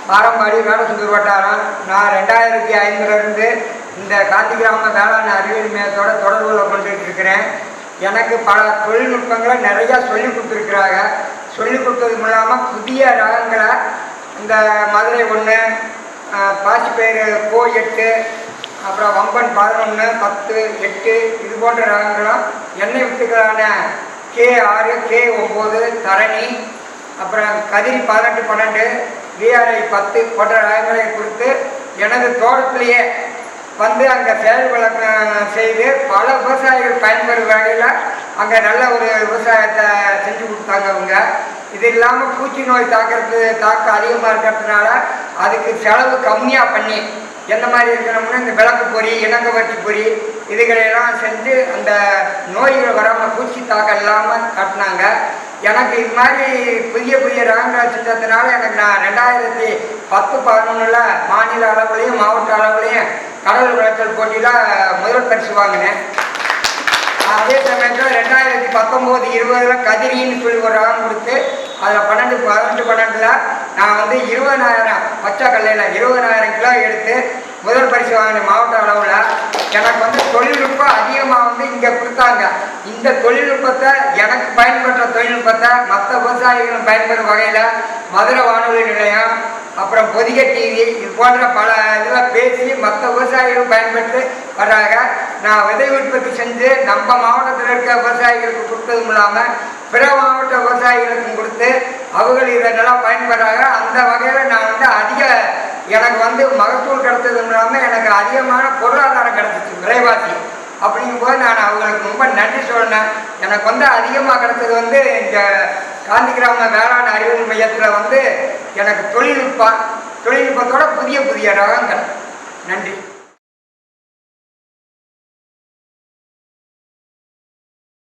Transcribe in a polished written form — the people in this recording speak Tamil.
பாரம்பாடி வேடசுந்தூர் வட்டாரம். நான் 2005 இந்த காந்தி கிராம வேளாண் அறிவியல் மையத்தோட தொடர்புகளை கொண்டுட்டு இருக்கிறேன். எனக்கு பல தொழில்நுட்பங்களை நிறையா சொல்லி கொடுத்துருக்குறாங்க. சொல்லி கொடுத்தது இல்லாமல் புதிய ரகங்களை இந்த மதுரை 1, பாசிப்பயிறு கோ 8, அப்புறம் வம்பன் 11, 10, 8 இது போன்ற ரகங்களும் எண்ணெய் வித்துக்களான K6, K9, தரணி, அப்புறம் கதிரி 18, 12, VRI 10 போன்ற ரகங்களை கொடுத்து எனது தோட்டத்திலேயே வந்து அங்கே செயல் விளக்கம் செய்து பல விவசாயிகள் பயன்பெறும் வகையில் அங்கே நல்ல ஒரு விவசாயத்தை செஞ்சு கொடுத்தாங்க அவங்க. இது இல்லாமல் பூச்சி நோய் தாக்கம் அதிகமாக இருக்கிறதுனால அதுக்கு செலவு கம்மியாக பண்ணி எந்த மாதிரி இருக்கிறோம்னா இந்த விளக்கு பொறி, இணங்கவட்டி பொறி இதுகளையெல்லாம் செஞ்சு அந்த நோய்கள் வராமல் பூச்சி தாக்கம் இல்லாமல் காட்டினாங்க. எனக்கு இது மாதிரி புதிய புதிய ரகங்களை செஞ்சதுனால எனக்கு நான் 2010-11 மாநில அளவுலையும் மாவட்ட அளவுலையும் கடவுள் விளைச்சல் போட்டியில் முதல் பரிசு வாங்கினேன். அதே சமயத்தில் 2019-20 கதிரின்னு சொல்லி ஒரு ரகம் கொடுத்து அதில் 12 நான் வந்து 20,000 பச்சை கல்லையில் 20,000 கிலோ எடுத்து முதல் பரிசு வாங்கினேன் மாவட்ட அளவில். எனக்கு வந்து தொழில்நுட்பம் அதிகமாக வந்து இங்கே கொடுத்தாங்க. இந்த தொழில்நுட்பத்தை எனக்கு பயன்படுற தொழில்நுட்பத்தை மற்ற விவசாயிகளும் பயன்பெறும் வகையில் மதுரை வானொலி நிலையம், அப்புறம் பொதிகை டிவி இது போன்ற பல இதில் பேசி மற்ற விவசாயிகளும் பயன்படுத்தி வர்றாங்க. நான் விதை உற்பத்தி செஞ்சு நம்ம மாவட்டத்தில் இருக்க விவசாயிகளுக்கு கொடுத்ததும் இல்லாமல் பிற மாவட்ட விவசாயிகளுக்கும் கொடுத்து அவர்கள் இதை நல்லா பயன்படுறாங்க. அந்த வகையில் நான் வந்து எனக்கு வந்து மகசூல் கிடைச்சதும் இல்லாமல் எனக்கு அதிகமான பொருளாதாரம் கிடைச்சிச்சு விலைவாசி. அப்படிங்கும்போது நான் அவங்களுக்கு ரொம்ப நன்றி சொல்லணும். எனக்கு வந்து அதிகமாக கிடைச்சது வந்து இந்த காந்தி கிராம வேளாண் அறிவியல் மையத்தில் வந்து எனக்கு தொழில்நுட்பத்தோட புதிய ரகங்கள். நன்றி.